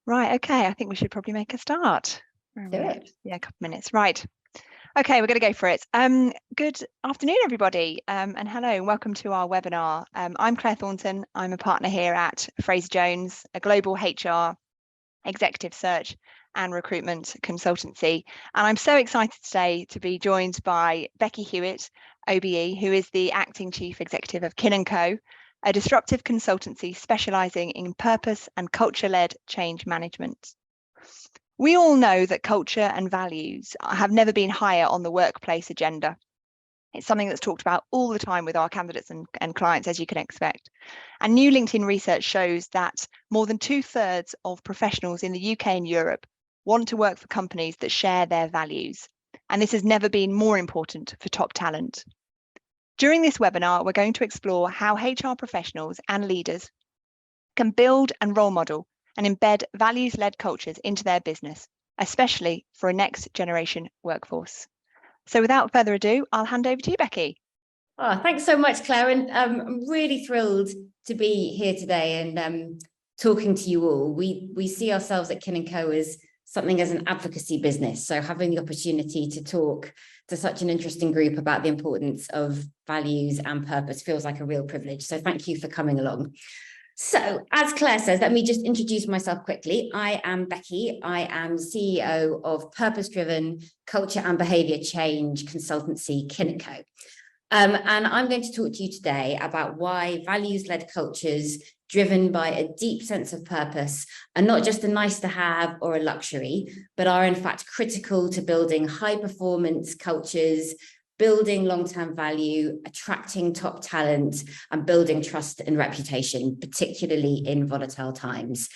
Right, okay, I think we should probably make a start. Where are Do we at? it. Yeah, a couple of minutes. Right. Okay, we're going to go for it. Good afternoon, everybody, and hello, and welcome to our webinar. I'm Claire Thornton. I'm a partner here at Fraser Jones, a global HR, executive search and recruitment consultancy. And I'm so excited today to be joined by Becky Hewitt, OBE, who is the acting chief executive of Kin & Co, a disruptive consultancy specializing in purpose and culture-led change management. We all know that culture and values have never been higher on the workplace agenda. It's something that's talked about all the time with our candidates and clients, as you can expect. And new LinkedIn research shows that more than 2/3 of professionals in the UK and Europe want to work for companies that share their values. And this has never been more important for top talent. During this webinar, we're going to explore how HR professionals and leaders can build and role model and embed values-led cultures into their business, especially for a next generation workforce. So without further ado, I'll hand over to you, Becky. Oh, thanks so much, Claire. And I'm really thrilled to be here today and talking to you all. We see ourselves at Kin & Co as something as an advocacy business. So having the opportunity to talk to such an interesting group about the importance of values and purpose feels like a real privilege. So thank you for coming along. So, as Claire says, let me just introduce myself quickly. I am Becky. I am CEO of purpose-driven culture and behaviour change consultancy Kin & Co. And I'm going to talk to you today about why values-led cultures driven by a deep sense of purpose are not just a nice to have or a luxury, but are in fact critical to building high-performance cultures, building long-term value, attracting top talent, and building trust and reputation, particularly in volatile times.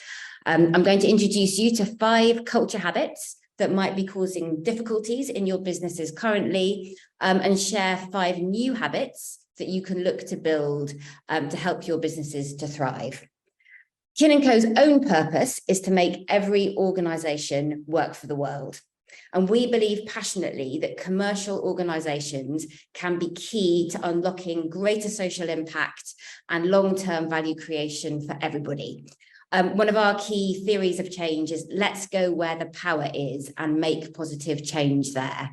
I'm going to introduce you to 5 culture habits that might be causing difficulties in your businesses currently, and share 5 new habits that you can look to build to help your businesses to thrive. Kin & Co's own purpose is to make every organisation work for the world. And we believe passionately that commercial organisations can be key to unlocking greater social impact and long-term value creation for everybody. One of our key theories of change is let's go where the power is and make positive change there.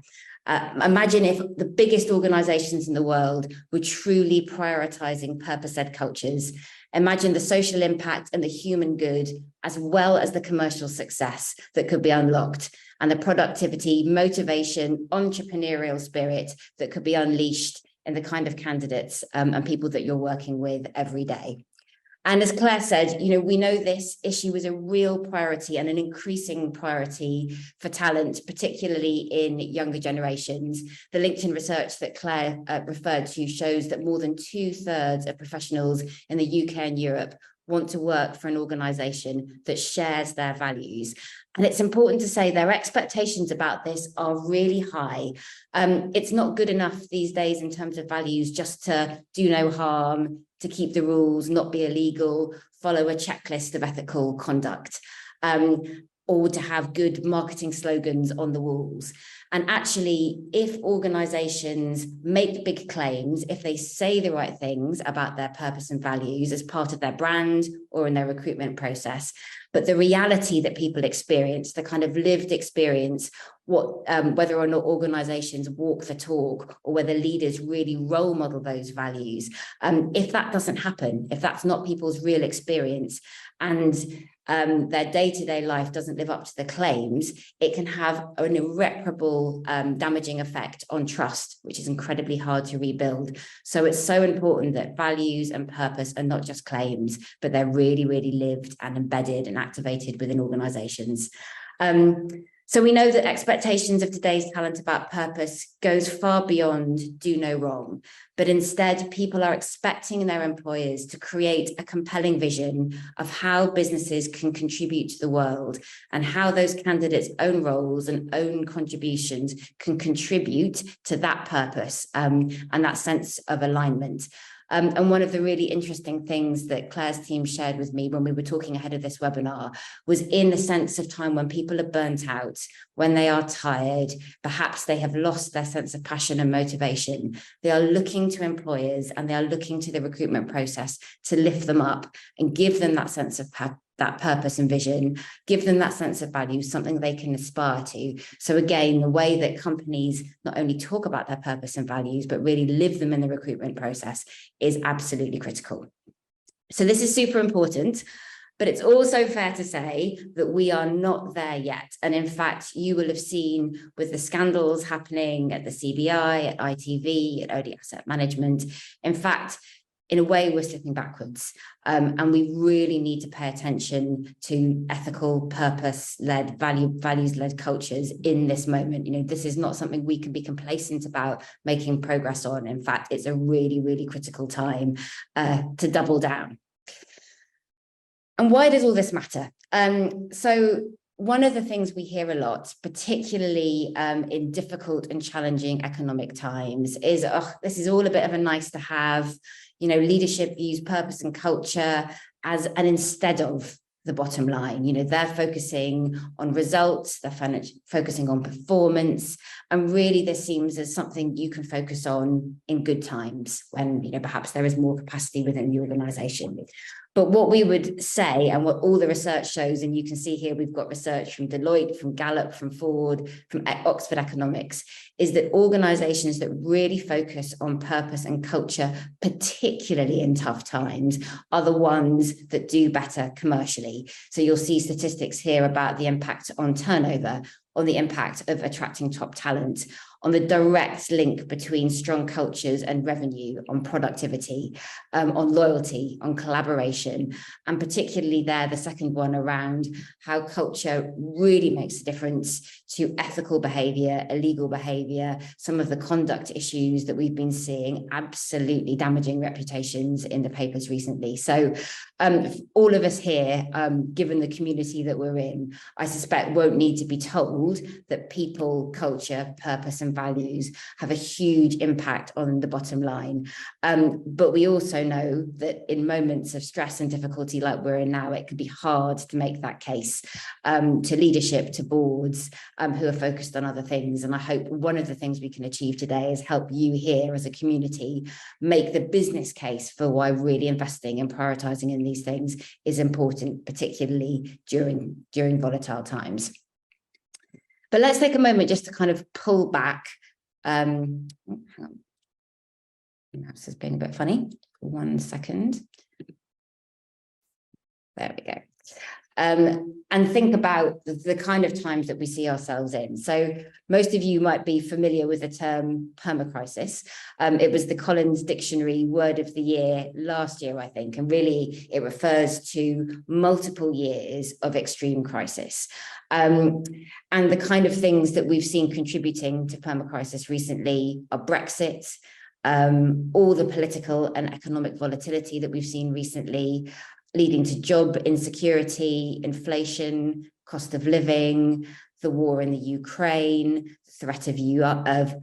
Imagine if the biggest organisations in the world were truly prioritising purpose-led cultures. Imagine the social impact and the human good, as well as the commercial success that could be unlocked, and the productivity, motivation, entrepreneurial spirit that could be unleashed in the kind of candidates and people that you're working with every day. And as Claire said, we know this issue is a real priority and an increasing priority for talent, particularly in younger generations. The LinkedIn research that Claire referred to shows that more than 2/3 of professionals in the UK and Europe want to work for an organisation that shares their values. And it's important to say their expectations about this are really high. It's not good enough these days in terms of values just to do no harm, to keep the rules, not be illegal, follow a checklist of ethical conduct, or to have good marketing slogans on the walls. And actually, if organisations make big claims, if they say the right things about their purpose and values as part of their brand or in their recruitment process, but the reality that people experience, the kind of lived experience, whether or not organisations walk the talk or whether leaders really role model those values, if that doesn't happen, if that's not people's real experience and their day-to-day life doesn't live up to the claims, it can have an irreparable damaging effect on trust, which is incredibly hard to rebuild. So it's so important that values and purpose are not just claims, but they're really, really lived and embedded and activated within organisations. So we know that expectations of today's talent about purpose goes far beyond do no wrong, but instead people are expecting their employers to create a compelling vision of how businesses can contribute to the world and how those candidates' own roles and own contributions can contribute to that purpose and that sense of alignment. And one of the really interesting things that Claire's team shared with me when we were talking ahead of this webinar was in the sense of time when people are burnt out, when they are tired, perhaps they have lost their sense of passion and motivation. They are looking to employers and they are looking to the recruitment process to lift them up and give them that sense of that purpose and vision, give them that sense of value, something they can aspire to. So again, the way that companies not only talk about their purpose and values, but really live them in the recruitment process is absolutely critical. So this is super important, but it's also fair to say that we are not there yet. And in fact, you will have seen with the scandals happening at the CBI, at ITV, at OD Asset Management, in fact, in a way, we're slipping backwards, and we really need to pay attention to ethical, purpose-led, values-led cultures in this moment. You know, this is not something we can be complacent about making progress on. In fact, it's a really, really critical time to double down. And why does all this matter? So one of the things we hear a lot, particularly in difficult and challenging economic times, is, oh, this is all a bit of a nice to have. You know, leadership views purpose and culture as an instead of the bottom line. You know, they're focusing on results, they're focusing on performance, and really this seems as something you can focus on in good times when, you know, perhaps there is more capacity within the organization. But what we would say, and what all the research shows, and you can see here, we've got research from Deloitte, from Gallup, from Ford, from Oxford Economics, is that organizations that really focus on purpose and culture, particularly in tough times, are the ones that do better commercially. So you'll see statistics here about the impact on turnover, on the impact of attracting top talent, on the direct link between strong cultures and revenue, on productivity, on loyalty, on collaboration, and particularly there, the second one around how culture really makes a difference to ethical behavior, illegal behavior, some of the conduct issues that we've been seeing, absolutely damaging reputations in the papers recently. So all of us here, given the community that we're in, I suspect won't need to be told that people, culture, purpose, and values have a huge impact on the bottom line. But we also know that in moments of stress and difficulty like we're in now, it can be hard to make that case to leadership, to boards who are focused on other things. And I hope one of the things we can achieve today is help you here as a community make the business case for why really investing and prioritizing in these things is important, particularly during volatile times. But let's take a moment just to kind of pull back. Hang on. This is being a bit funny. 1 second. There we go. And think about the kind of times that we see ourselves in. So most of you might be familiar with the term permacrisis. It was the Collins Dictionary word of the year last year, I think, and really it refers to multiple years of extreme crisis. And the kind of things that we've seen contributing to permacrisis recently are Brexit, all the political and economic volatility that we've seen recently, leading to job insecurity, inflation, cost of living, the war in the Ukraine, threat of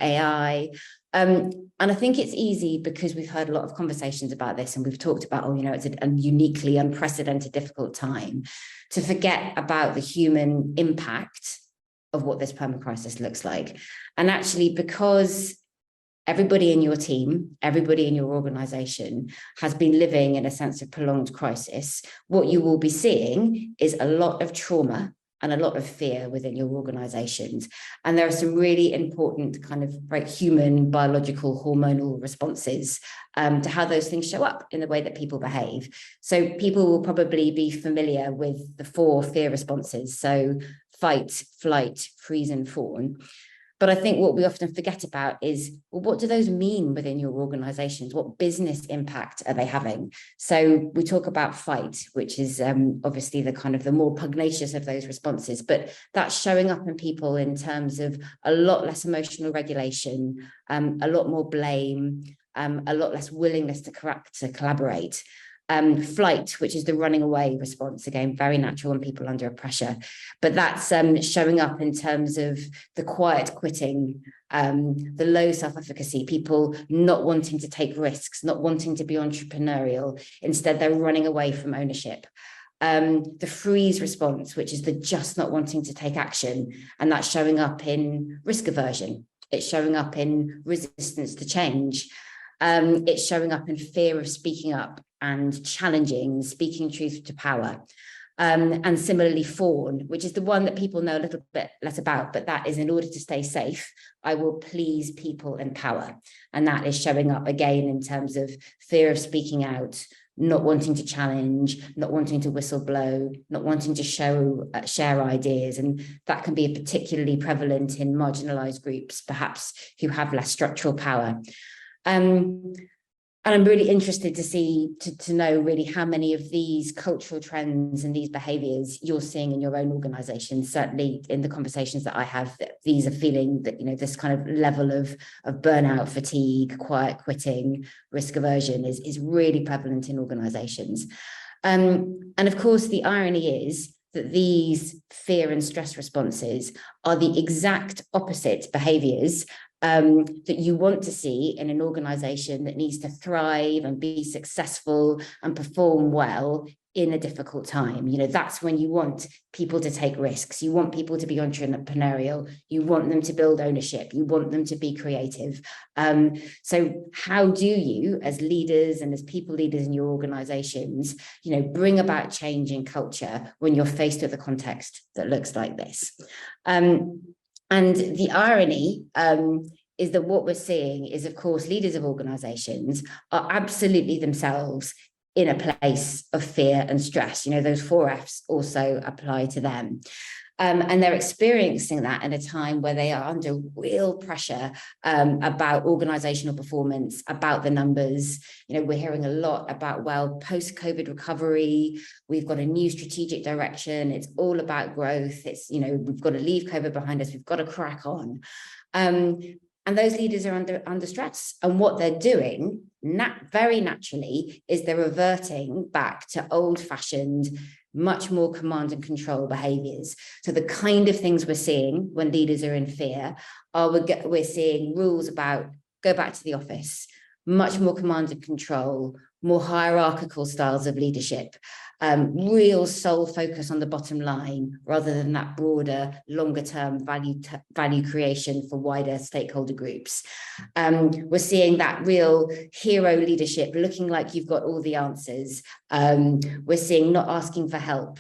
AI. And I think it's easy because we've heard a lot of conversations about this and we've talked about, oh, you know, it's a uniquely unprecedented, difficult time to forget about the human impact of what this permacrisis looks like. And actually, because everybody in your team, everybody in your organization has been living in a sense of prolonged crisis, what you will be seeing is a lot of trauma and a lot of fear within your organizations. And there are some really important kind of very human, biological, hormonal responses to how those things show up in the way that people behave. So people will probably be familiar with the 4 fear responses. So fight, flight, freeze, and fawn. But I think what we often forget about is, well, what do those mean within your organizations? What business impact are they having? So we talk about fight, which is obviously the kind of the more pugnacious of those responses, but that's showing up in people in terms of a lot less emotional regulation, a lot more blame, a lot less willingness to collaborate. Flight, which is the running away response, again, very natural when people are under pressure, but that's showing up in terms of the quiet quitting, the low self-efficacy, people not wanting to take risks, not wanting to be entrepreneurial, instead they're running away from ownership. The freeze response, which is the just not wanting to take action, and that's showing up in risk aversion, it's showing up in resistance to change, it's showing up in fear of speaking up and challenging, speaking truth to power. And similarly fawn, which is the one that people know a little bit less about, but that is in order to stay safe, I will please people and power. And that is showing up again in terms of fear of speaking out, not wanting to challenge, not wanting to whistleblow, not wanting to share ideas. And that can be particularly prevalent in marginalized groups, perhaps who have less structural power. And I'm really interested to know really how many of these cultural trends and these behaviours you're seeing in your own organisation. Certainly in the conversations that I have, that these are feeling that, you know, this kind of level of burnout, fatigue, quiet quitting, risk aversion is really prevalent in organisations. And of course, the irony is that these fear and stress responses are the exact opposite behaviours that you want to see in an organization that needs to thrive and be successful and perform well in a difficult time. You know, that's when you want people to take risks. You want people to be entrepreneurial. You want them to build ownership. You want them to be creative. So how do you, as leaders and as people leaders in your organizations, you know, bring about change in culture when you're faced with a context that looks like this? And the irony is that what we're seeing is, of course, leaders of organizations are absolutely themselves in a place of fear and stress. You know, those 4 Fs also apply to them. And they're experiencing that at a time where they are under real pressure about organizational performance, about the numbers. You know, we're hearing a lot about, well, post-COVID recovery, we've got a new strategic direction. It's all about growth. It's, you know, we've got to leave COVID behind us. We've got to crack on. And those leaders are under stress. And what they're doing very naturally is they're reverting back to old-fashioned, much more command and control behaviors. So the kind of things we're seeing when leaders are in fear are we're seeing rules about go back to the office, much more command and control, more hierarchical styles of leadership, real sole focus on the bottom line rather than that broader, longer term value creation for wider stakeholder groups. We're seeing that real hero leadership, looking like you've got all the answers. We're seeing not asking for help.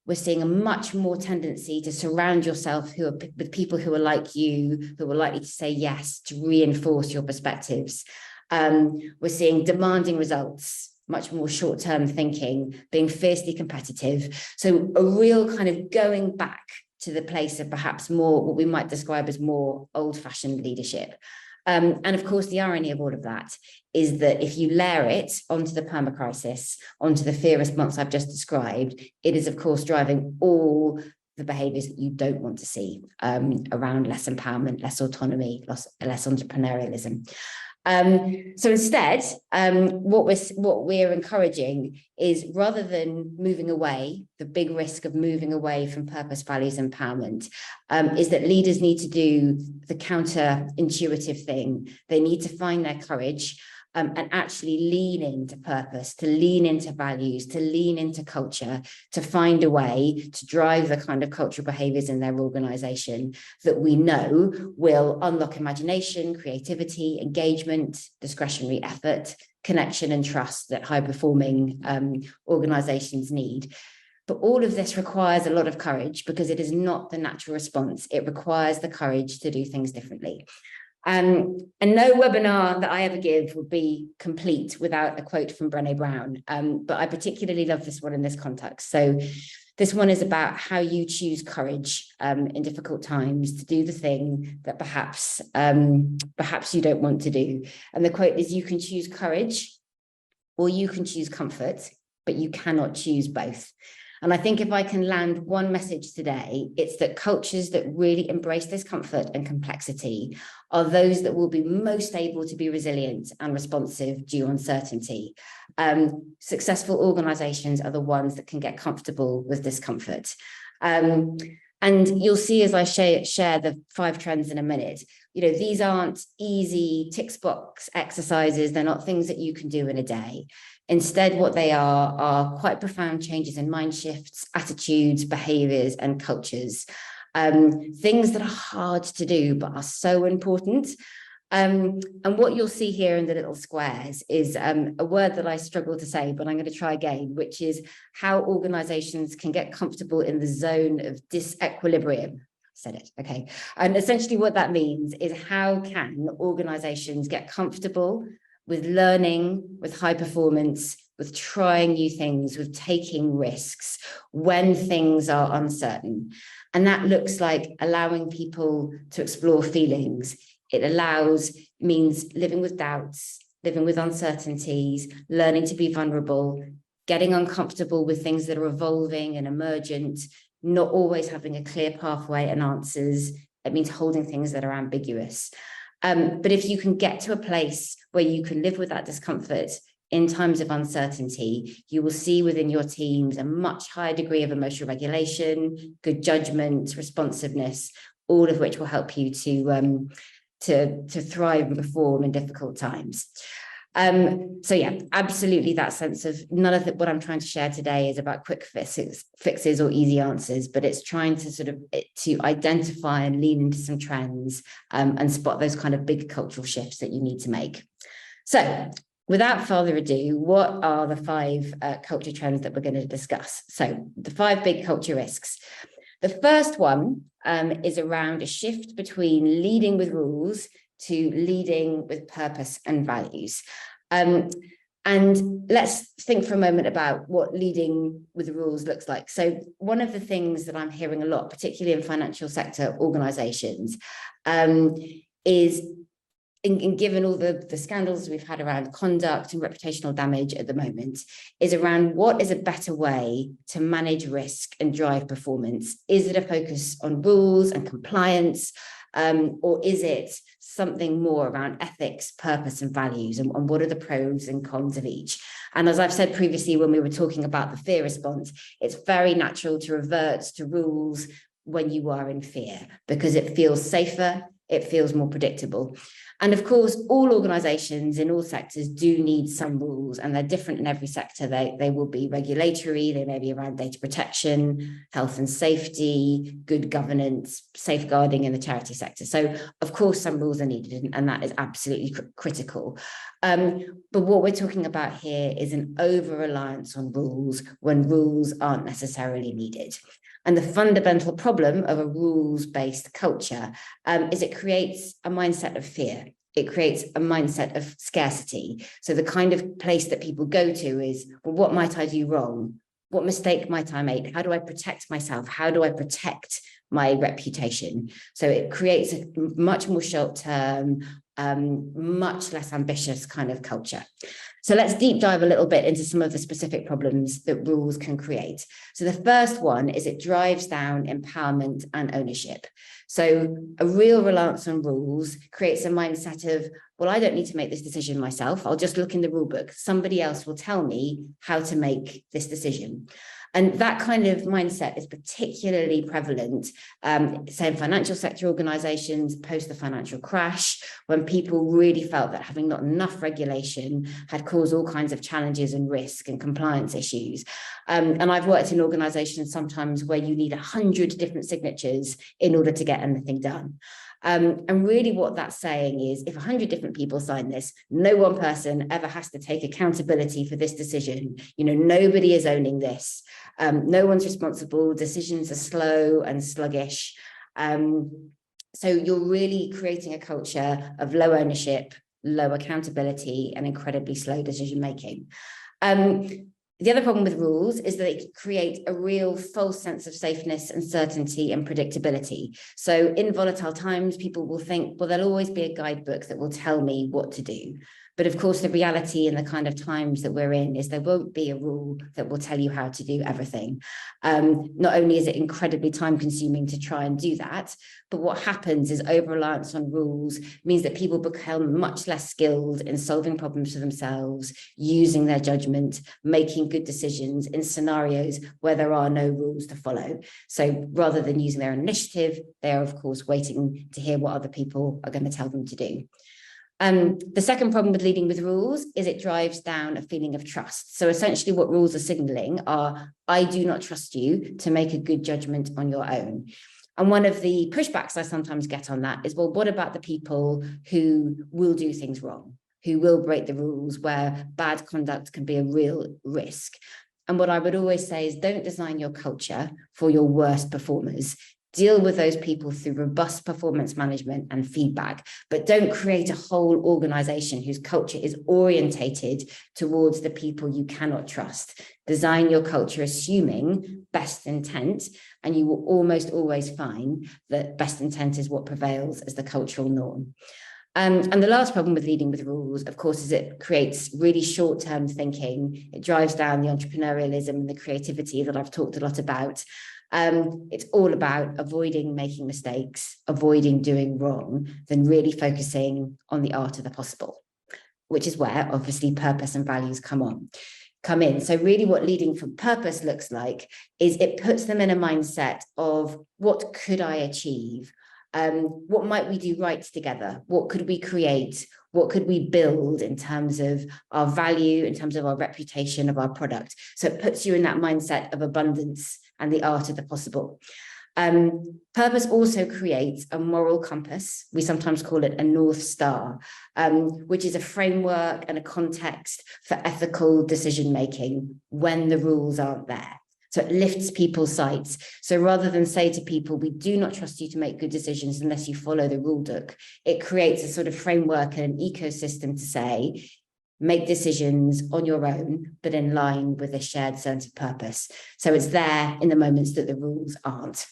We're seeing a much more tendency to surround yourself with people who are like you, who are likely to say yes, to reinforce your perspectives. We're seeing demanding results, much more short-term thinking, being fiercely competitive. So a real kind of going back to the place of perhaps more what we might describe as more old-fashioned leadership. And of course, the irony of all of that is that if you layer it onto the permacrisis, onto the fear response I've just described, it is, of course, driving all the behaviours that you don't want to see around less empowerment, less autonomy, less entrepreneurialism. So instead, what we're encouraging is, rather than moving away, the big risk of moving away from purpose, values, empowerment, is that leaders need to do the counterintuitive thing. They need to find their courage and actually lean into purpose, to lean into values, to lean into culture, to find a way to drive the kind of cultural behaviours in their organisation that we know will unlock imagination, creativity, engagement, discretionary effort, connection and trust that high-performing organisations need. But all of this requires a lot of courage, because it is not the natural response. It requires the courage to do things differently. And no webinar that I ever give would be complete without a quote from Brené Brown. But I particularly love this one in this context. So this one is about how you choose courage in difficult times to do the thing that perhaps you don't want to do. And the quote is, you can choose courage or you can choose comfort, but you cannot choose both. And I think if I can land one message today, it's that cultures that really embrace discomfort and complexity are those that will be most able to be resilient and responsive due uncertainty. Successful organizations are the ones that can get comfortable with discomfort. And you'll see as I share the 5 trends in a minute, you know, these aren't easy tick box exercises. They're not things that you can do in a day. Instead, what they are quite profound changes in mind shifts, attitudes, behaviors, and cultures. Things that are hard to do, but are so important. And what you'll see here in the little squares is a word that I struggle to say, but I'm going to try again, which is how organizations can get comfortable in the zone of disequilibrium. Said it, okay. And essentially what that means is how can organizations get comfortable with learning, with high performance, with trying new things, with taking risks when things are uncertain. And that looks like allowing people to explore feelings. It means living with doubts, living with uncertainties, learning to be vulnerable, getting uncomfortable with things that are evolving and emergent, not always having a clear pathway and answers. It means holding things that are ambiguous. But if you can get to a place where you can live with that discomfort in times of uncertainty, you will see within your teams a much higher degree of emotional regulation, good judgment, responsiveness, all of which will help you to thrive and perform in difficult times. So yeah, absolutely that sense of none of what I'm trying to share today is about quick fixes or easy answers, but it's trying to to identify and lean into some trends and spot those kind of big cultural shifts that you need to make. So without further ado, what are the 5 culture trends that we're going to discuss? So the 5 big culture risks. The first one is around a shift between leading with rules to leading with purpose and values. And let's think for a moment about what leading with rules looks like. So one of the things that I'm hearing a lot, particularly in financial sector organizations, is given all the scandals we've had around conduct and reputational damage at the moment, is around what is a better way to manage risk and drive performance. Is it a focus on rules and compliance, or is it something more around ethics, purpose, and values, and what are the pros and cons of each? And as I've said previously, when we were talking about the fear response, it's very natural to revert to rules when you are in fear, because it feels safer, it feels more predictable. And of course, all organizations in all sectors do need some rules, and they're different in every sector. They will be regulatory, they may be around data protection, health and safety, good governance, safeguarding in the charity sector. So of course, some rules are needed, and that is absolutely critical. But what we're talking about here is an over-reliance on rules when rules aren't necessarily needed. And the fundamental problem of a rules-based culture is it creates a mindset of fear. It creates a mindset of scarcity. So the kind of place that people go to is, well, what might I do wrong? What mistake might I make? How do I protect myself? How do I protect my reputation? So it creates a much more short-term, much less ambitious kind of culture. So let's deep dive a little bit into some of the specific problems that rules can create. So the first one is it drives down empowerment and ownership. So a real reliance on rules creates a mindset of, well, I don't need to make this decision myself. I'll just look in the rule book. Somebody else will tell me how to make this decision. And that kind of mindset is particularly prevalent, say in financial sector organizations post the financial crash, when people really felt that having not enough regulation had caused all kinds of challenges and risk and compliance issues. And I've worked in organizations sometimes where you need 100 different signatures in order to get anything done. And really what that's saying is if 100 different people sign this, no one person ever has to take accountability for this decision. You know, nobody is owning this. No one's responsible. Decisions are slow and sluggish. So you're really creating a culture of low ownership, low accountability, and incredibly slow decision making. The other problem with rules is that they create a real false sense of safeness and certainty and predictability. So in volatile times, people will think, well, there'll always be a guidebook that will tell me what to do. But of course, the reality in the kind of times that we're in is there won't be a rule that will tell you how to do everything. Not only is it incredibly time consuming to try and do that, but what happens is over-reliance on rules means that people become much less skilled in solving problems for themselves, using their judgment, making good decisions in scenarios where there are no rules to follow. So rather than using their initiative, they are, of course, waiting to hear what other people are going to tell them to do. The second problem with leading with rules is it drives down a feeling of trust. So essentially what rules are signaling are, I do not trust you to make a good judgment on your own. And one of the pushbacks I sometimes get on that is, well, what about the people who will do things wrong, who will break the rules, where bad conduct can be a real risk? And what I would always say is, don't design your culture for your worst performers. Deal with those people through robust performance management and feedback, but don't create a whole organization whose culture is orientated towards the people you cannot trust. Design your culture assuming best intent, and you will almost always find that best intent is what prevails as the cultural norm. And the last problem with leading with rules, of course, is it creates really short-term thinking. It drives down the entrepreneurialism and the creativity that I've talked a lot about. It's all about avoiding making mistakes, avoiding doing wrong, than really focusing on the art of the possible, which is where obviously purpose and values come in. So really what leading from purpose looks like is it puts them in a mindset of, what could I achieve? What might we do right together? What could we create? What could we build in terms of our value, in terms of our reputation of our product? So it puts you in that mindset of abundance and the art of the possible. Purpose also creates a moral compass. We sometimes call it a North Star, which is a framework and a context for ethical decision-making when the rules aren't there. So it lifts people's sights. So rather than say to people, we do not trust you to make good decisions unless you follow the rule book, it creates a sort of framework and an ecosystem to say, make decisions on your own, but in line with a shared sense of purpose. So it's there in the moments that the rules aren't.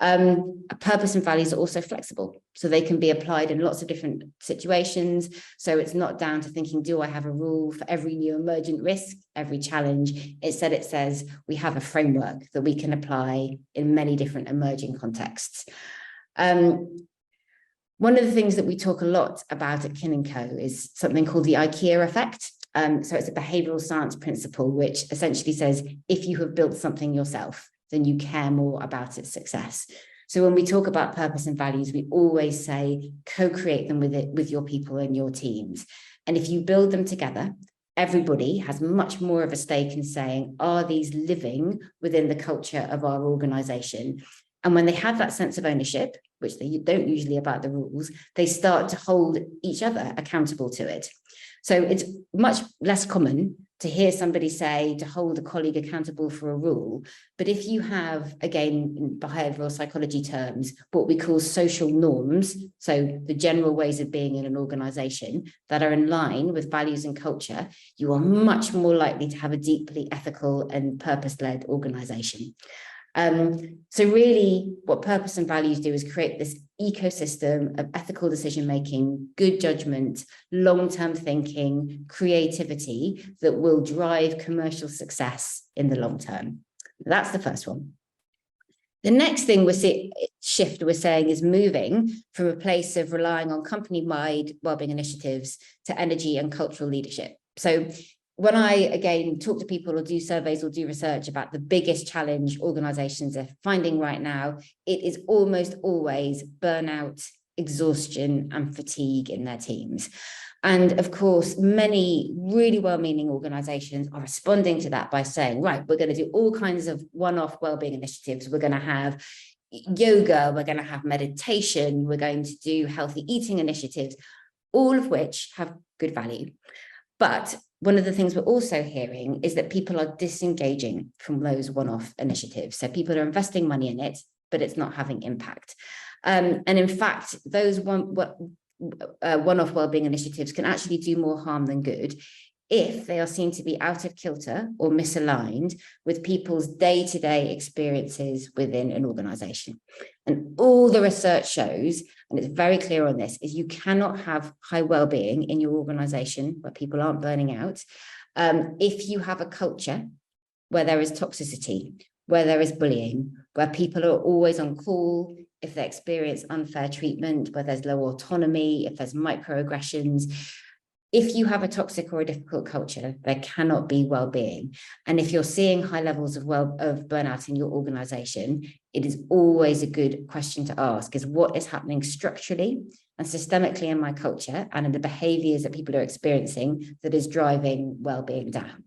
Purpose and values are also flexible, so they can be applied in lots of different situations. So it's not down to thinking, do I have a rule for every new emergent risk, every challenge? Instead, it says we have a framework that we can apply in many different emerging contexts. One of the things that we talk a lot about at Kin & Co is something called the IKEA effect. So it's a behavioral science principle, which essentially says, if you have built something yourself, then you care more about its success. So when we talk about purpose and values, we always say, co-create them with your people and your teams. And if you build them together, everybody has much more of a stake in saying, are these living within the culture of our organization? And when they have that sense of ownership, which they don't usually about the rules, they start to hold each other accountable to it. So it's much less common to hear somebody say to hold a colleague accountable for a rule. But if you have, again, in behavioral psychology terms, what we call social norms, so the general ways of being in an organization that are in line with values and culture, you are much more likely to have a deeply ethical and purpose-led organization. So really what purpose and values do is create this ecosystem of ethical decision-making, good judgment, long-term thinking, creativity that will drive commercial success in the long term. That's the first one. The next thing we're saying is moving from a place of relying on company-wide wellbeing initiatives to energy and cultural leadership. So when I, again, talk to people or do surveys or do research about the biggest challenge organizations are finding right now, it is almost always burnout, exhaustion, and fatigue in their teams. And of course, many really well-meaning organizations are responding to that by saying, right, we're going to do all kinds of one-off wellbeing initiatives. We're going to have yoga, we're going to have meditation, we're going to do healthy eating initiatives, all of which have good value. But one of the things we're also hearing is that people are disengaging from those one-off initiatives. So people are investing money in it, but it's not having impact. And in fact, those one-off wellbeing initiatives can actually do more harm than good if they are seen to be out of kilter or misaligned with people's day-to-day experiences within an organization. And all the research shows, and it's very clear on this, is you cannot have high well-being in your organization where people aren't burning out if you have a culture where there is toxicity, where there is bullying, where people are always on call, if they experience unfair treatment, where there's low autonomy, if there's microaggressions. If you have a toxic or a difficult culture, there cannot be well-being. And if you're seeing high levels of burnout in your organization, it is always a good question to ask, is what is happening structurally and systemically in my culture and in the behaviors that people are experiencing that is driving well-being down?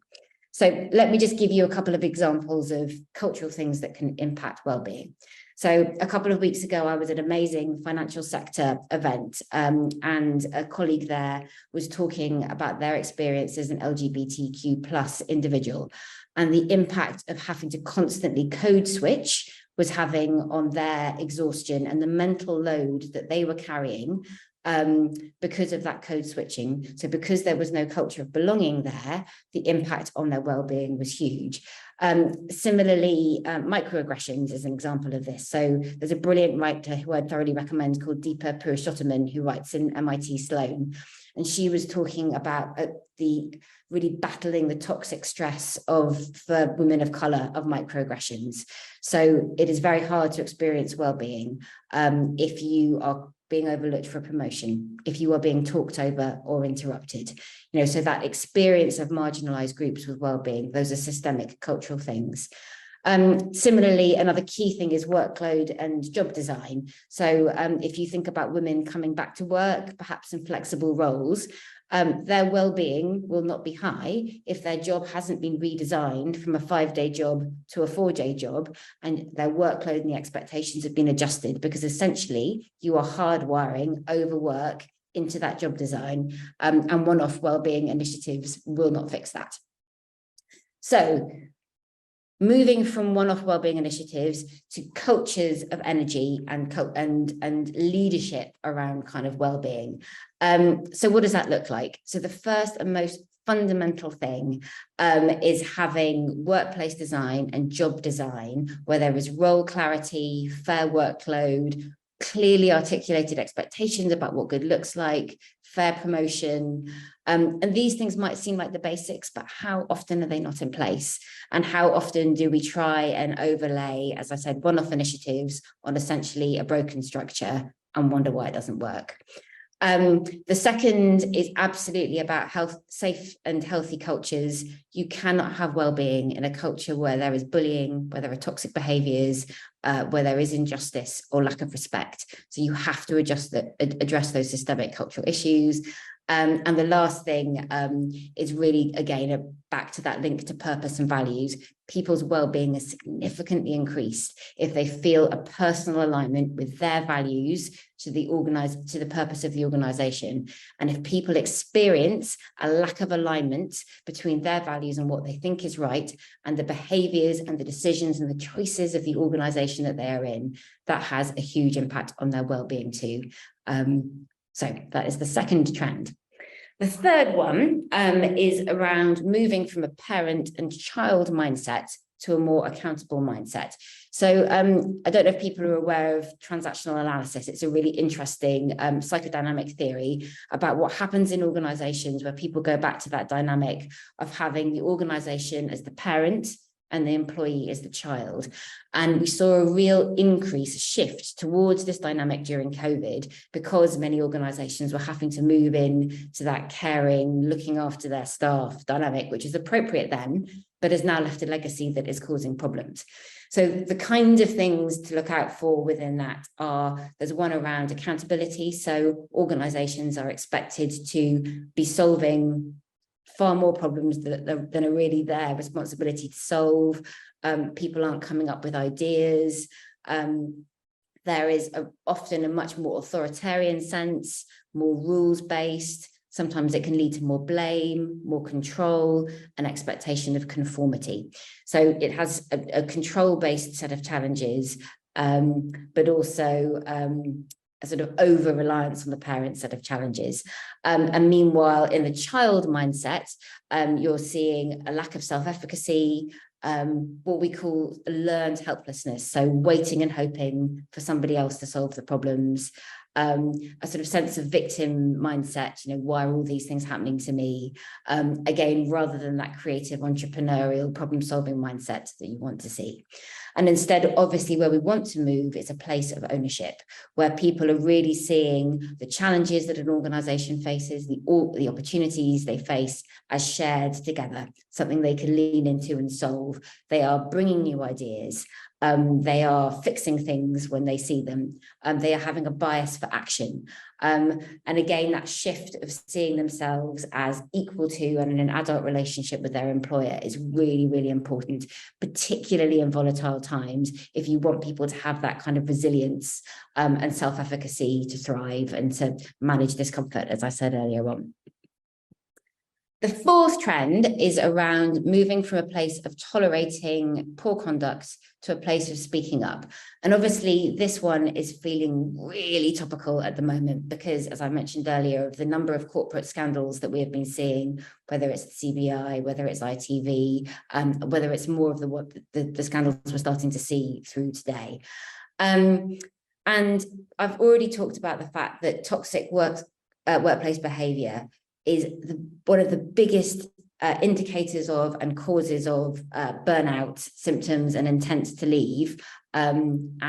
So let me just give you a couple of examples of cultural things that can impact well-being. So a couple of weeks ago, I was at an amazing financial sector event, and a colleague there was talking about their experience as an LGBTQ plus individual and the impact of having to constantly code switch was having on their exhaustion and the mental load that they were carrying because of that code switching. So because there was no culture of belonging there, the impact on their well-being was huge. Similarly, microaggressions is an example of this. So there's a brilliant writer who I'd thoroughly recommend called Deepa Purushottam, who writes in MIT Sloan. And she was talking about the really battling the toxic stress for women of color of microaggressions. So it is very hard to experience well-being if you are being overlooked for a promotion, if you are being talked over or interrupted, so that experience of marginalized groups with well-being, those are systemic cultural things. Similarly, another key thing is workload and job design. So if you think about women coming back to work, perhaps in flexible roles, their well-being will not be high if their job hasn't been redesigned from a 5-day job to a 4-day job, and their workload and the expectations have been adjusted, because essentially you are hardwiring overwork into that job design, and one-off well-being initiatives will not fix that. So moving from one-off wellbeing initiatives to cultures of energy and leadership around kind of wellbeing. So what does that look like? So the first and most fundamental thing is having workplace design and job design where there is role clarity, fair workload, clearly articulated expectations about what good looks like, fair promotion. And these things might seem like the basics, but how often are they not in place? And how often do we try and overlay, as I said, one-off initiatives on essentially a broken structure and wonder why it doesn't work? The second is absolutely about safe and healthy cultures. You cannot have well-being in a culture where there is bullying, where there are toxic behaviors, where there is injustice or lack of respect. So you have to address those systemic cultural issues. And the last thing is really, again, back to that link to purpose and values. People's well-being is significantly increased if they feel a personal alignment with their values to the purpose of the organization. And if people experience a lack of alignment between their values and what they think is right, and the behaviors and the decisions and the choices of the organization that they are in, that has a huge impact on their well-being too. So that is the second trend. The third one is around moving from a parent and child mindset to a more accountable mindset. So I don't know if people are aware of transactional analysis. It's a really interesting psychodynamic theory about what happens in organizations where people go back to that dynamic of having the organization as the parent and the employee is the child. And we saw a real increase, a shift towards this dynamic during COVID, because many organizations were having to move in to that caring, looking after their staff dynamic, which is appropriate then, but has now left a legacy that is causing problems. So the kind of things to look out for within that there's one around accountability. So organizations are expected to be solving far more problems than are really their responsibility to solve. People aren't coming up with ideas. There is often a much more authoritarian sense, more rules-based. Sometimes it can lead to more blame, more control, and expectation of conformity. So it has a control-based set of challenges, but also a sort of over-reliance on the parent set of challenges. And meanwhile, in the child mindset, you're seeing a lack of self-efficacy, what we call learned helplessness. So waiting and hoping for somebody else to solve the problems, a sort of sense of victim mindset, why are all these things happening to me? Again, rather than that creative, entrepreneurial, problem-solving mindset that you want to see. And instead, obviously, where we want to move is a place of ownership, where people are really seeing the challenges that an organization faces, the opportunities they face as shared together, something they can lean into and solve. They are bringing new ideas. They are fixing things when they see them. They are having a bias for action. And again, that shift of seeing themselves as equal to and in an adult relationship with their employer is really, really important, particularly in volatile times, if you want people to have that kind of resilience and self-efficacy to thrive and to manage discomfort, as I said earlier on. The fourth trend is around moving from a place of tolerating poor conduct to a place of speaking up. And obviously, this one is feeling really topical at the moment because, as I mentioned earlier, of the number of corporate scandals that we have been seeing, whether it's the CBI, whether it's ITV, whether it's more of the scandals we're starting to see through today. And I've already talked about the fact that toxic workplace behaviour is one of the biggest indicators of and causes of burnout symptoms and intent to leave and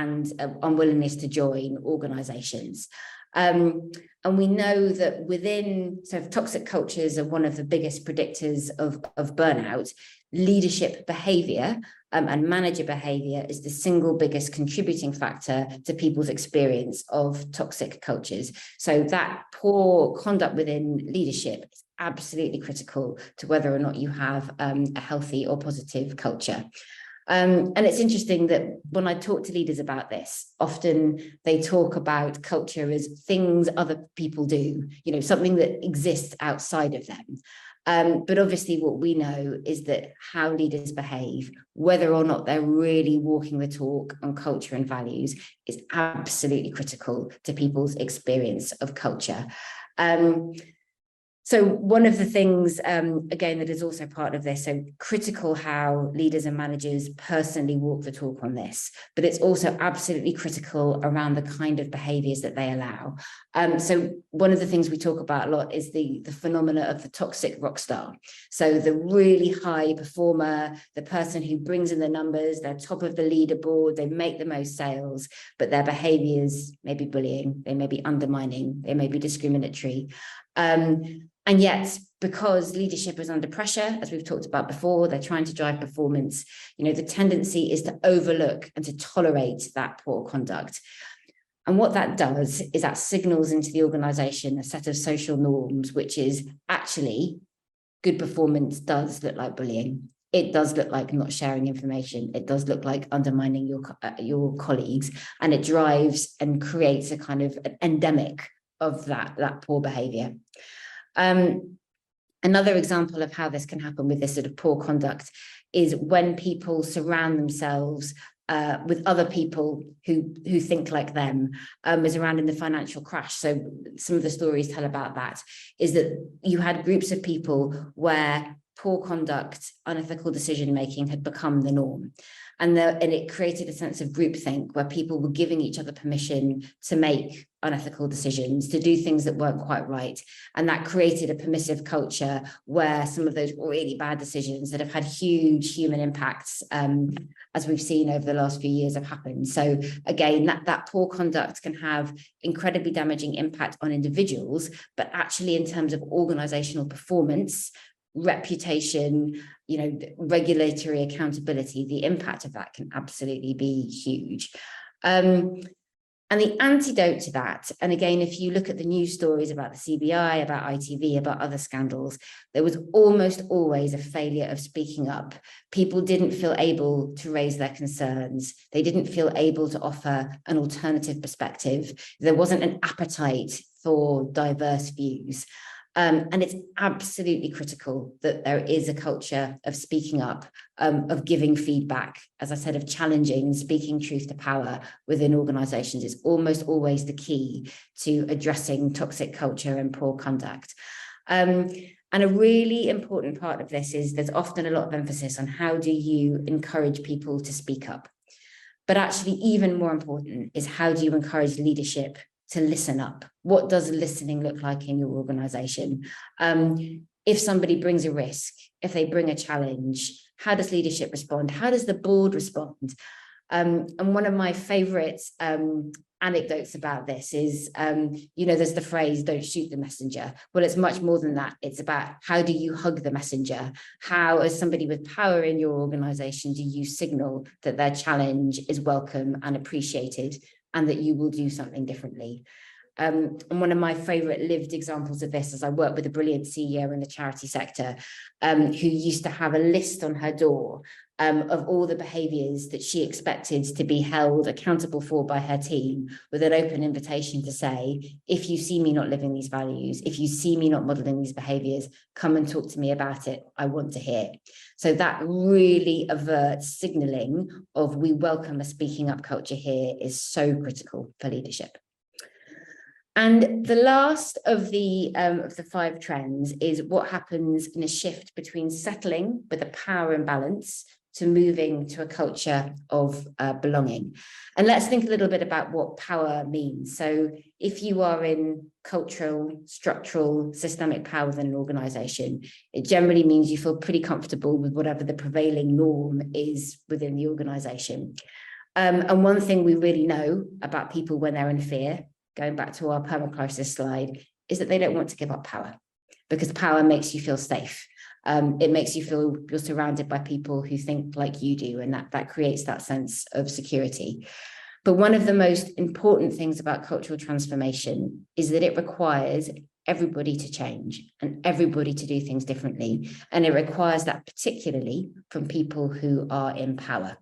unwillingness to join organisations. And we know that toxic cultures are one of the biggest predictors of burnout. Leadership behaviour and manager behaviour is the single biggest contributing factor to people's experience of toxic cultures. So that poor conduct within leadership is absolutely critical to whether or not you have a healthy or positive culture. And it's interesting that when I talk to leaders about this, often they talk about culture as things other people do, something that exists outside of them. But obviously what we know is that how leaders behave, whether or not they're really walking the talk on culture and values, is absolutely critical to people's experience of culture. So one of the things, again, that is also part of this, so critical how leaders and managers personally walk the talk on this, but it's also absolutely critical around the kind of behaviours that they allow. So one of the things we talk about a lot is the phenomena of the toxic rock star. So the really high performer, the person who brings in the numbers, they're top of the leaderboard, they make the most sales, but their behaviours may be bullying, they may be undermining, they may be discriminatory. And yet, because leadership is under pressure, as we've talked about before, they're trying to drive performance, the tendency is to overlook and to tolerate that poor conduct. And what that does is that signals into the organisation a set of social norms, which is actually good performance does look like bullying. It does look like not sharing information. It does look like undermining your colleagues, and it drives and creates a kind of an endemic of that poor behaviour. Another example of how this can happen with this sort of poor conduct is when people surround themselves with other people who think like them, is around in the financial crash. So some of the stories tell about that, is that you had groups of people where poor conduct, unethical decision-making had become the norm. And it created a sense of groupthink where people were giving each other permission to make unethical decisions, to do things that weren't quite right. And that created a permissive culture where some of those really bad decisions that have had huge human impacts, as we've seen over the last few years, have happened. So again, that poor conduct can have incredibly damaging impact on individuals, but actually in terms of organizational performance, reputation, regulatory accountability, the impact of that can absolutely be huge. And the antidote to that, and again, if you look at the news stories about the CBI, about ITV, about other scandals, there was almost always a failure of speaking up. People didn't feel able to raise their concerns. They didn't feel able to offer an alternative perspective. There wasn't an appetite for diverse views. And it's absolutely critical that there is a culture of speaking up, of giving feedback, as I said, of challenging and speaking truth to power within organisations. It's almost always the key to addressing toxic culture and poor conduct. And a really important part of this is there's often a lot of emphasis on how do you encourage people to speak up. But actually, even more important is how do you encourage leadership to listen up? What does listening look like in your organization? If somebody brings a risk, if they bring a challenge, how does leadership respond? How does the board respond? And one of my favorite anecdotes about this is, there's the phrase, don't shoot the messenger. Well, it's much more than that. It's about how do you hug the messenger? How, as somebody with power in your organization, do you signal that their challenge is welcome and appreciated and that you will do something differently? And one of my favorite lived examples of this is I work with a brilliant CEO in the charity sector who used to have a list on her door of all the behaviours that she expected to be held accountable for by her team, with an open invitation to say, if you see me not living these values, if you see me not modelling these behaviours, come and talk to me about it. I want to hear. So that really averts signalling of we welcome a speaking up culture here is so critical for leadership. And the last of the 5 trends is what happens in a shift between settling with a power imbalance to moving to a culture of belonging. And let's think a little bit about what power means. So if you are in cultural, structural, systemic power within an organization, it generally means you feel pretty comfortable with whatever the prevailing norm is within the organization. And one thing we really know about people when they're in fear, going back to our permacrisis slide, is that they don't want to give up power, because power makes you feel safe. It makes you feel you're surrounded by people who think like you do, and that creates that sense of security. But one of the most important things about cultural transformation is that it requires everybody to change and everybody to do things differently. And it requires that particularly from people who are in power.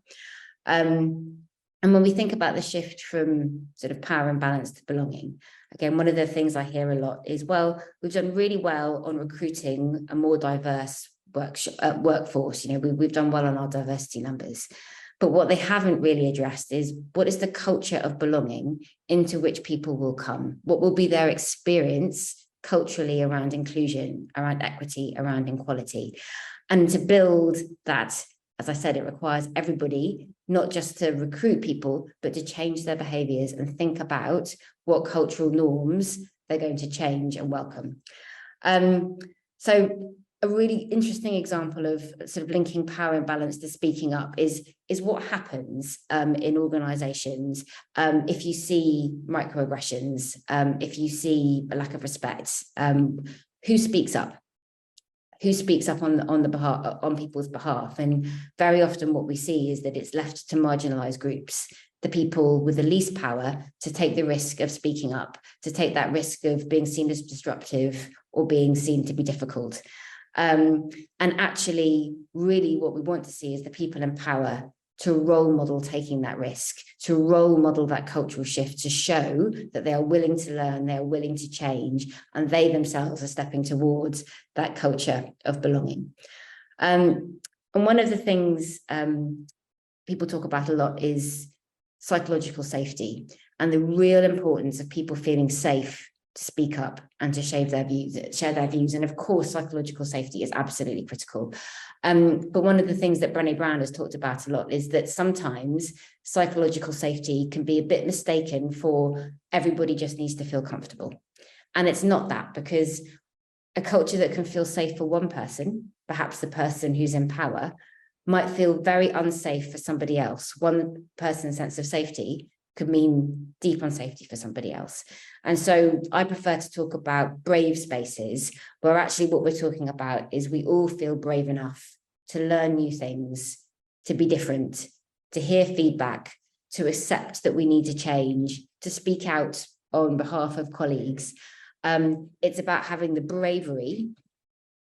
And when we think about the shift from sort of power imbalance to belonging, again, one of the things I hear a lot is, well, we've done really well on recruiting a more diverse workforce. We've done well on our diversity numbers. But what they haven't really addressed is, what is the culture of belonging into which people will come? What will be their experience culturally around inclusion, around equity, around equality? And to build that, as I said, it requires everybody, not just to recruit people, but to change their behaviours and think about what cultural norms they're going to change and welcome. So a really interesting example of sort of linking power imbalance to speaking up is what happens in organisations if you see microaggressions, if you see a lack of respect. Who speaks up? Who speaks up on people's behalf? And very often what we see is that it's left to marginalized groups, the people with the least power, to take the risk of speaking up, to take that risk of being seen as disruptive or being seen to be difficult. And actually, really what we want to see is the people in power to role model taking that risk, to role model that cultural shift, to show that they are willing to learn, they are willing to change, and they themselves are stepping towards that culture of belonging. And one of the things people talk about a lot is psychological safety and the real importance of people feeling safe to speak up and to share their views. And of course, psychological safety is absolutely critical. But one of the things that Brené Brown has talked about a lot is that sometimes psychological safety can be a bit mistaken for everybody just needs to feel comfortable. And it's not that, because a culture that can feel safe for one person, perhaps the person who's in power, might feel very unsafe for somebody else. One person's sense of safety could mean deep unsafety for somebody else. And so I prefer to talk about brave spaces, where actually what we're talking about is we all feel brave enough to learn new things, to be different, to hear feedback, to accept that we need to change, to speak out on behalf of colleagues. It's about having the bravery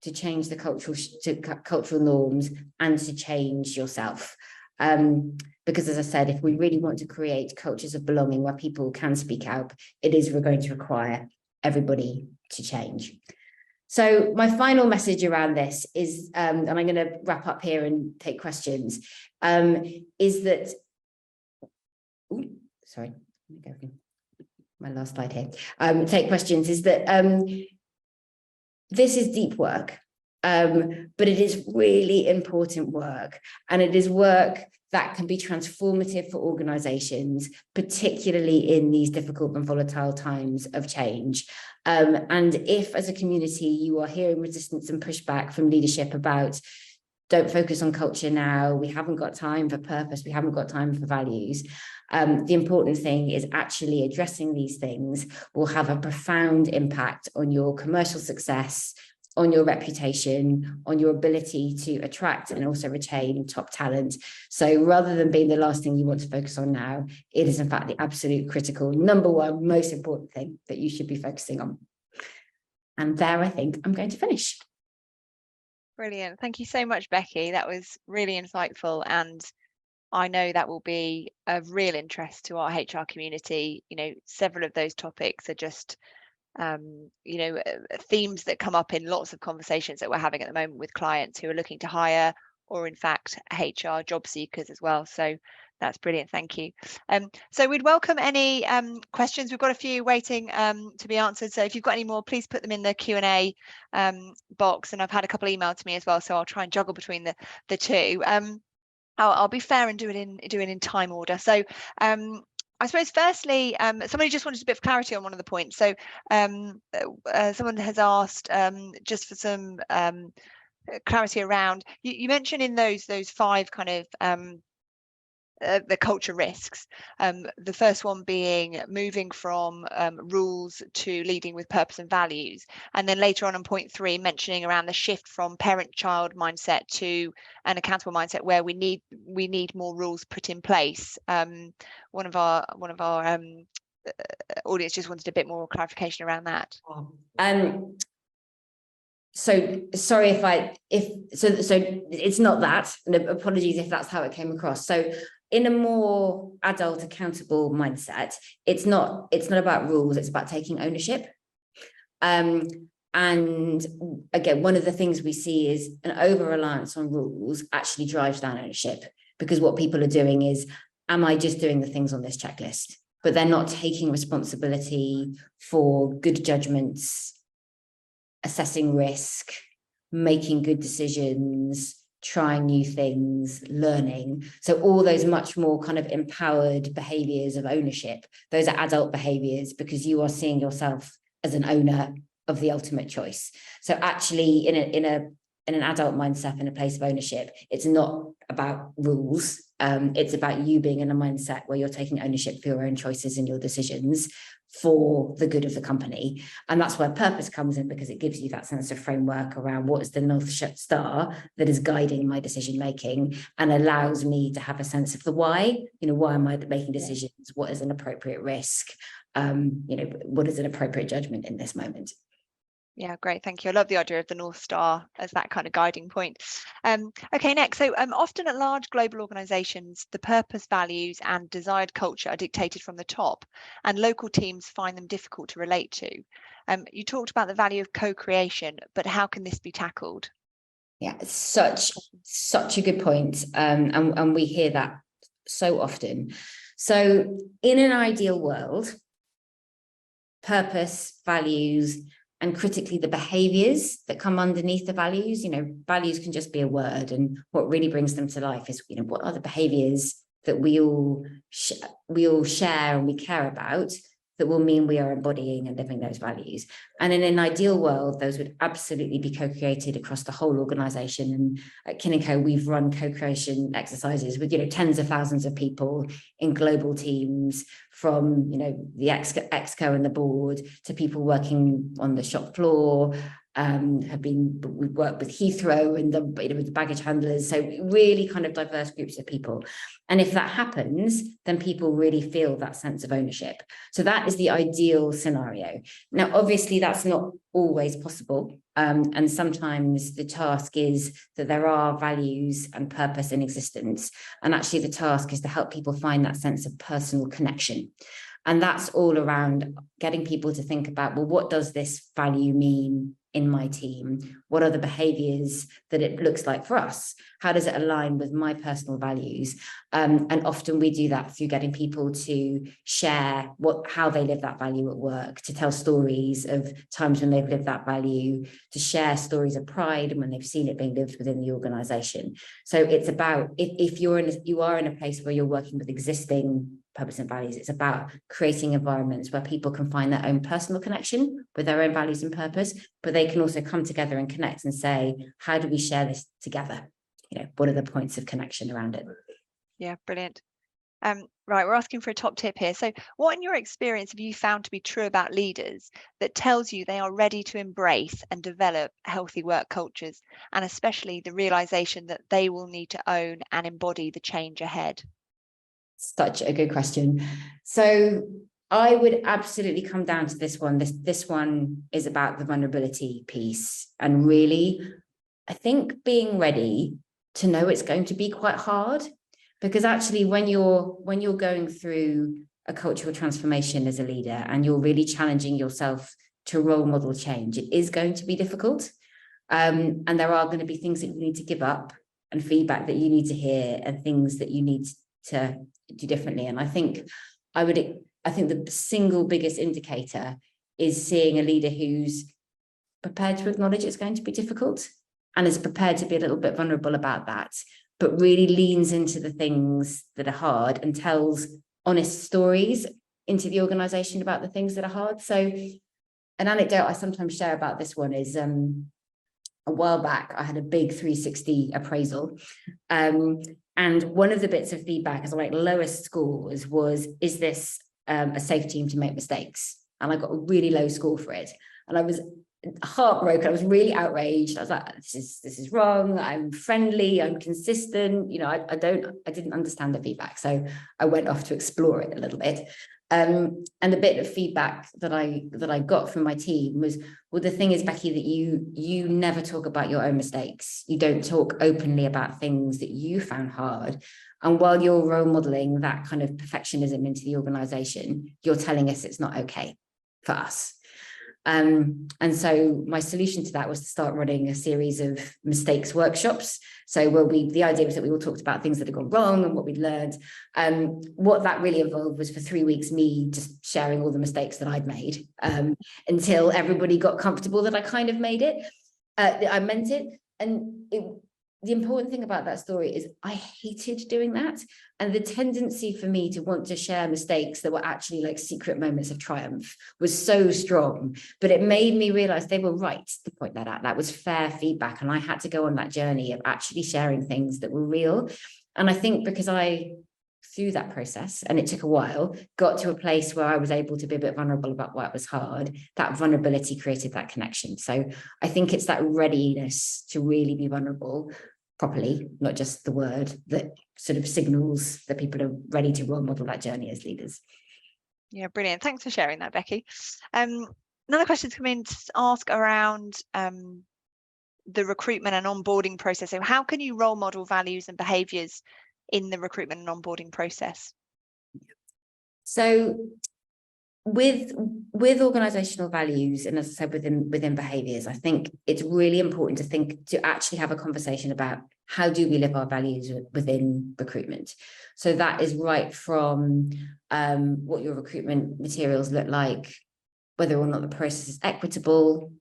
to change the cultural norms and to change yourself. Because as I said, if we really want to create cultures of belonging where people can speak out, we're going to require everybody to change. So my final message around this is, and I'm going to wrap up here and take questions, is that, sorry, let me go my last slide here, take questions, is that this is deep work, but it is really important work, and it is work that can be transformative for organizations, particularly in these difficult and volatile times of change. And if as a community you are hearing resistance and pushback from leadership about don't focus on culture now, we haven't got time for purpose, we haven't got time for values. The important thing is actually addressing these things will have a profound impact on your commercial success, on your reputation, on your ability to attract and also retain top talent. So rather than being the last thing you want to focus on now, it is in fact the absolute critical, number one, most important thing that you should be focusing on. And there, I think I'm going to finish. Brilliant. Thank you so much, Becky. That was really insightful, and I know that will be of real interest to our HR community. You know, several of those topics are just themes that come up in lots of conversations that we're having at the moment with clients who are looking to hire, or in fact HR job seekers as well. So that's brilliant. Thank you. So we'd welcome any questions. We've got a few waiting to be answered. So if you've got any more, please put them in the Q&A box. And I've had a couple emailed to me as well, so I'll try and juggle between the two. I'll be fair and do it in time order. So I suppose firstly, somebody just wanted a bit of clarity on one of the points. So someone has asked just for some clarity around, you mentioned in those 5 kind of the culture risks, the first one being moving from rules to leading with purpose and values, and then later on point 3 mentioning around the shift from parent-child mindset to an accountable mindset where we need more rules put in place. One of our audience just wanted a bit more clarification around that. So sorry if it's not that, and apologies if that's how it came across. So in a more adult, accountable mindset, it's not about rules, it's about taking ownership. And again, one of the things we see is an over-reliance on rules actually drives down ownership, because what people are doing is, am I just doing the things on this checklist? But they're not taking responsibility for good judgments, assessing risk, making good decisions, trying new things, learning. So all those much more kind of empowered behaviors of ownership, those are adult behaviors, because you are seeing yourself as an owner of the ultimate choice. So actually in an adult mindset, in a place of ownership, it's not about rules. It's about you being in a mindset where you're taking ownership for your own choices and your decisions for the good of the company. And that's where purpose comes in, because it gives you that sense of framework around what is the North Star that is guiding my decision making, and allows me to have a sense of the why. Why am I making decisions? What is an appropriate risk? What is an appropriate judgment in this moment? Yeah, great. Thank you. I love the idea of the North Star as that kind of guiding point. Okay, next. So often at large global organizations, the purpose, values and desired culture are dictated from the top, and local teams find them difficult to relate to. You talked about the value of co-creation, but how can this be tackled? Yeah, it's such a good point. And we hear that so often. So in an ideal world, purpose, values, and critically the behaviors that come underneath the values, values can just be a word, and what really brings them to life is, what are the behaviors that we all share and we care about, that will mean we are embodying and living those values. And in an ideal world, those would absolutely be co-created across the whole organization. And at Kin & Co, we've run co-creation exercises with, tens of thousands of people in global teams, from, the exco and the board to people working on the shop floor. We've worked with Heathrow and with the baggage handlers, so really kind of diverse groups of people. And if that happens, then people really feel that sense of ownership. So that is the ideal scenario. Now, obviously, that's not always possible. And sometimes the task is that there are values and purpose in existence. And actually the task is to help people find that sense of personal connection. And that's all around getting people to think about, well, what does this value mean in my team? What are the behaviors that it looks like for us? How does it align with my personal values? And often we do that through getting people to share how they live that value at work, to tell stories of times when they've lived that value, to share stories of pride and when they've seen it being lived within the organization. So it's about, if you are in a place where you're working with existing purpose and values, it's about creating environments where people can find their own personal connection with their own values and purpose, but they can also come together and connect and say, how do we share this together? what are the points of connection around it? Yeah, brilliant. Right, we're asking for a top tip here. So what in your experience have you found to be true about leaders that tells you they are ready to embrace and develop healthy work cultures, and especially the realization that they will need to own and embody the change ahead? Such a good question. So I would absolutely come down to this one. This one is about the vulnerability piece, and really, I think being ready to know it's going to be quite hard. Because actually, when you're going through a cultural transformation as a leader and you're really challenging yourself to role model change, it is going to be difficult. And there are going to be things that you need to give up, and feedback that you need to hear, and things that you need to do differently. And I think the single biggest indicator is seeing a leader who's prepared to acknowledge it's going to be difficult and is prepared to be a little bit vulnerable about that, but really leans into the things that are hard and tells honest stories into the organization about the things that are hard. So an anecdote I sometimes share about this one is a while back, I had a big 360 appraisal. And one of the bits of feedback as I lowest scores was, is this a safe team to make mistakes? And I got a really low score for it. And I was heartbroken. I was really outraged. I was like, this is wrong. I'm friendly. I'm consistent. I didn't understand the feedback. So I went off to explore it a little bit. And the bit of feedback that I got from my team was, well, the thing is, Becky, that you never talk about your own mistakes. You don't talk openly about things that you found hard. And while you're role modeling that kind of perfectionism into the organization, you're telling us it's not okay for us. And so my solution to that was to start running a series of mistakes workshops. So the idea was that we all talked about things that had gone wrong and what we'd learned. What that really involved was, for 3 weeks, me just sharing all the mistakes that I'd made, until everybody got comfortable that I kind of made it, that I meant it. And the important thing about that story is I hated doing that. And the tendency for me to want to share mistakes that were actually like secret moments of triumph was so strong. But it made me realize they were right to point that out. That was fair feedback. And I had to go on that journey of actually sharing things that were real. And I think because through that process, and it took a while, got to a place where I was able to be a bit vulnerable about what was hard, that vulnerability created that connection. So I think it's that readiness to really be vulnerable properly, not just the word, that sort of signals that people are ready to role model that journey as leaders. Yeah, brilliant. Thanks for sharing that, Becky. Another question's come in to ask around the recruitment and onboarding process. So how can you role model values and behaviours in the recruitment and onboarding process? So with organizational values, and as I said, within behaviors, I think it's really important to actually have a conversation about how do we live our values within recruitment. So that is right from what your recruitment materials look like, whether or not the process is equitable,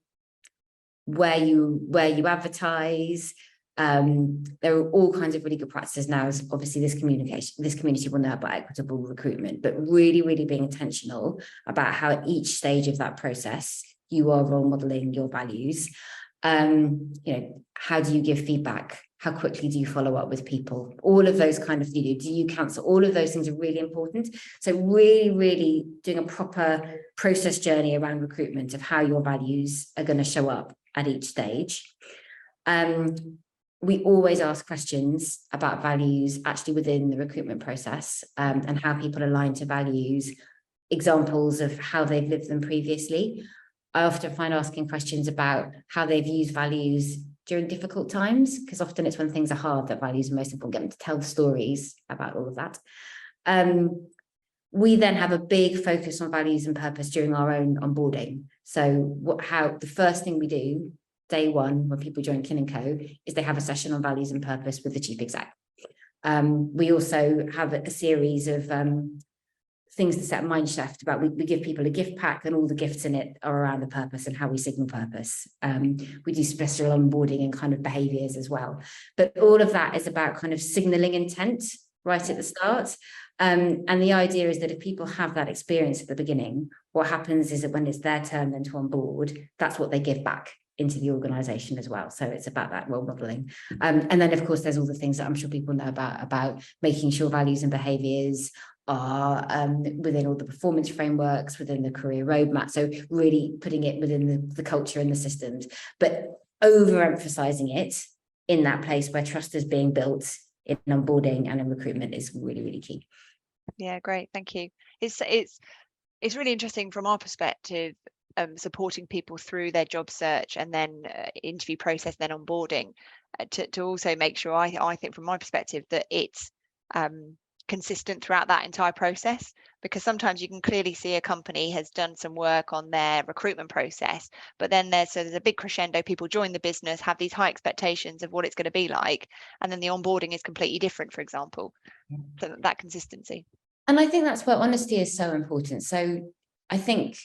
where you advertise. There are all kinds of really good practices now, as obviously this community will know about equitable recruitment, but really, really being intentional about how at each stage of that process you are role modeling your values. How do you give feedback? How quickly do you follow up with people? All of those kind of, do you counsel? All of those things are really important. So really, really doing a proper process journey around recruitment of how your values are going to show up at each stage. We always ask questions about values actually within the recruitment process, and how people align to values, examples of how they've lived them previously. I often find asking questions about how they've used values during difficult times, because often it's when things are hard that values are most important, get them to tell stories about all of that. We then have a big focus on values and purpose during our own onboarding. So the first thing we do day one when people join Kin & Co is they have a session on values and purpose with the chief exec. We also have a series of things to set a mind shift about. We give people a gift pack, and all the gifts in it are around the purpose and how we signal purpose. We do special onboarding and kind of behaviors as well. But all of that is about kind of signaling intent right at the start. And the idea is that if people have that experience at the beginning, what happens is that when it's their turn then to onboard, that's what they give back. into the organization as well. So it's about that role modeling. And then, of course, there's all the things that I'm sure people know about making sure values and behaviors are within all the performance frameworks, within the career roadmap. So really putting it within the culture and the systems, but overemphasizing it in that place where trust is being built in onboarding and in recruitment is really, really key. Yeah, great. Thank you. It's really interesting from our perspective, supporting people through their job search and then interview process, then onboarding, to also make sure, I think from my perspective, that it's consistent throughout that entire process, because sometimes you can clearly see a company has done some work on their recruitment process, but then there's a big crescendo, people join the business, have these high expectations of what it's going to be like, and then the onboarding is completely different, for example. So that consistency. And I think that's where honesty is so important. So I think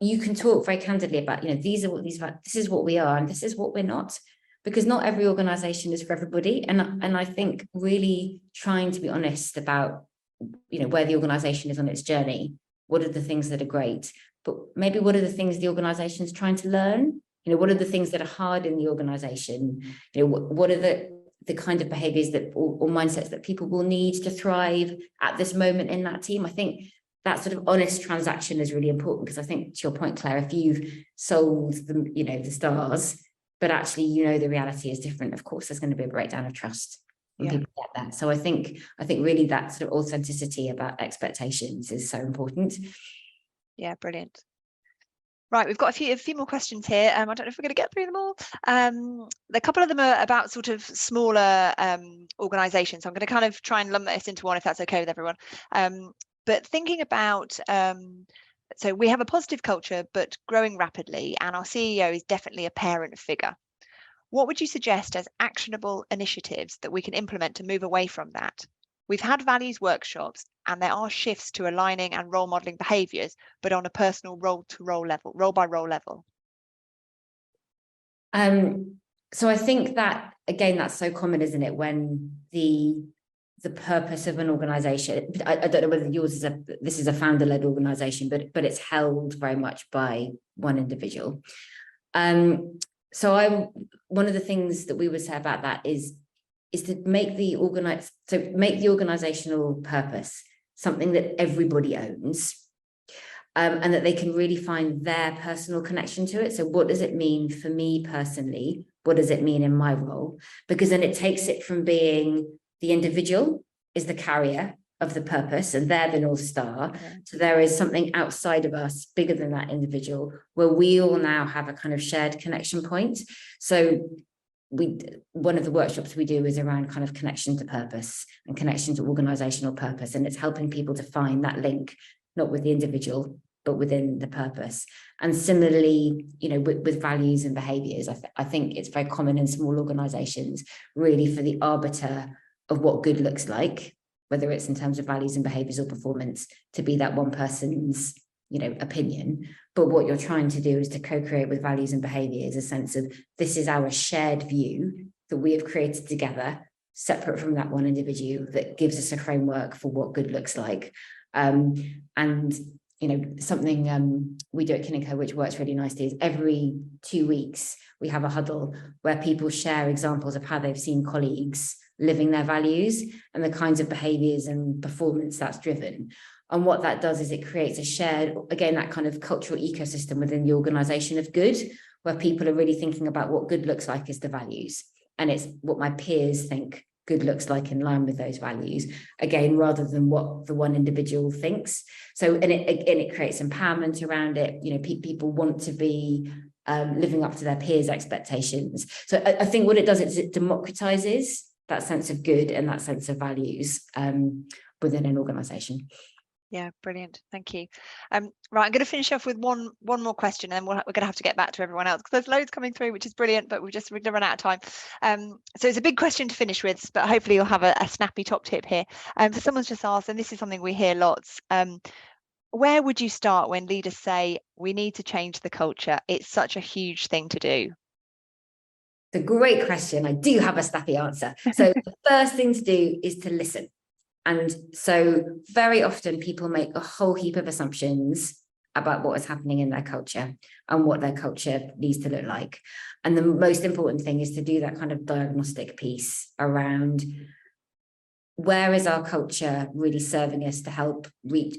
you can talk very candidly about, this is what we are and this is what we're not, because not every organization is for everybody. And I think really trying to be honest about, where the organization is on its journey, what are the things that are great, but maybe what are the things the organization is trying to learn? What are the things that are hard in the organization? What are the kind of behaviors that or mindsets that people will need to thrive at this moment in that team? I think that sort of honest transaction is really important, because I think, to your point, Claire, if you've sold the stars, but actually the reality is different, of course there's going to be a breakdown of trust when people get that. So I think really that sort of authenticity about expectations is so important. Yeah, brilliant. Right, we've got a few more questions here. I don't know if we're going to get through them all. A couple of them are about sort of smaller organizations. So I'm going to kind of try and lump this into one, if that's okay with everyone. But thinking about, so we have a positive culture, but growing rapidly, and our CEO is definitely a parent figure. What would you suggest as actionable initiatives that we can implement to move away from that? We've had values workshops, and there are shifts to aligning and role modeling behaviours, but on a personal role by role level. So I think that, again, that's so common, isn't it? When the purpose of an organization, I don't know whether yours this is a founder-led organization, but it's held very much by one individual. So one of the things that we would say about that is to make the organizational purpose something that everybody owns, and that they can really find their personal connection to it. So what does it mean for me personally? What does it mean in my role? Because then it takes it from being the individual is the carrier of the purpose and they're the North Star. So there is something outside of us bigger than that individual, where we all now have a kind of shared connection point. So one of the workshops we do is around kind of connection to purpose and connection to organizational purpose. And it's helping people to find that link, not with the individual, but within the purpose. And similarly, with values and behaviors, I think it's very common in small organizations, really, for the arbiter of what good looks like, whether it's in terms of values and behaviors or performance, to be that one person's opinion. But what you're trying to do is to co-create with values and behaviors a sense of, this is our shared view that we have created together, separate from that one individual, that gives us a framework for what good looks like. And something we do at Kin & Co, which works really nicely, is every 2 weeks we have a huddle where people share examples of how they've seen colleagues living their values and the kinds of behaviors and performance that's driven. And what that does is it creates a shared, again, that kind of cultural ecosystem within the organization of good, where people are really thinking about what good looks like is the values. And it's what my peers think good looks like in line with those values, again, rather than what the one individual thinks. So, and it creates empowerment around it. People want to be living up to their peers' expectations. So I think what it does is it democratizes that sense of good and that sense of values within an organization. Yeah, brilliant. Thank you. Right, I'm going to finish off with one more question, and we're going to have to get back to everyone else, because there's loads coming through, which is brilliant, but we're going to run out of time. So it's a big question to finish with, but hopefully you'll have a snappy top tip here. So someone's just asked, and this is something we hear lots, where would you start when leaders say, we need to change the culture? It's such a huge thing to do. It's a great question. I do have a snappy answer. So the first thing to do is to listen. And so very often people make a whole heap of assumptions about what is happening in their culture and what their culture needs to look like. And the most important thing is to do that kind of diagnostic piece around where is our culture really serving us to help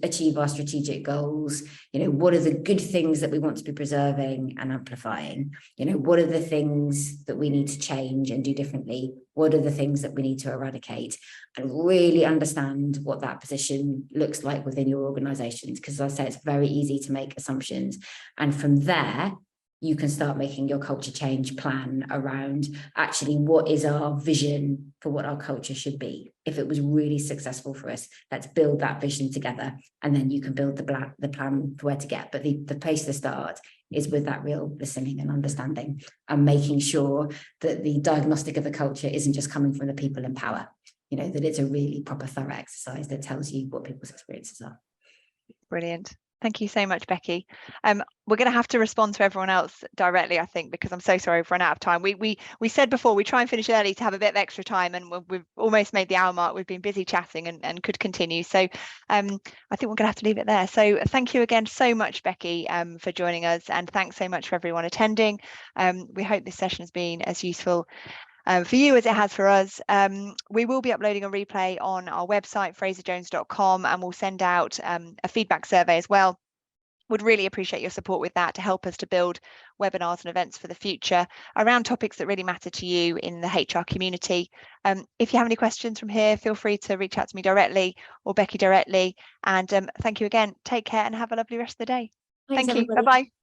achieve our strategic goals? You know, what are the good things that we want to be preserving and amplifying? You know, what are the things that we need to change and do differently? What are the things that we need to eradicate? And really understand what that position looks like within your organizations. Because as I say, it's very easy to make assumptions. And from there, you can start making your culture change plan around actually what is our vision for what our culture should be. If it was really successful for us, let's build that vision together, and then you can build the plan for where to get. But the place to start is with that real listening and understanding, and making sure that the diagnostic of the culture isn't just coming from the people in power, you know, that it's a really proper thorough exercise that tells you what people's experiences are. Brilliant. Thank you so much, Becky. We're going to have to respond to everyone else directly, I think, because I'm so sorry we've run out of time. We said before we try and finish early to have a bit of extra time, and we've almost made the hour mark. We've been busy chatting and could continue. So I think we're going to have to leave it there. So thank you again so much, Becky, for joining us, and thanks so much for everyone attending. We hope this session has been as useful for you as it has for us. We will be uploading a replay on our website, fraserjones.com, and we'll send out a feedback survey as well. Would really appreciate your support with that to help us to build webinars and events for the future around topics that really matter to you in the HR community. If you have any questions from here, feel free to reach out to me directly or Becky directly. And thank you again. Take care and have a lovely rest of the day. Thanks, Thank you. everybody. Bye-bye.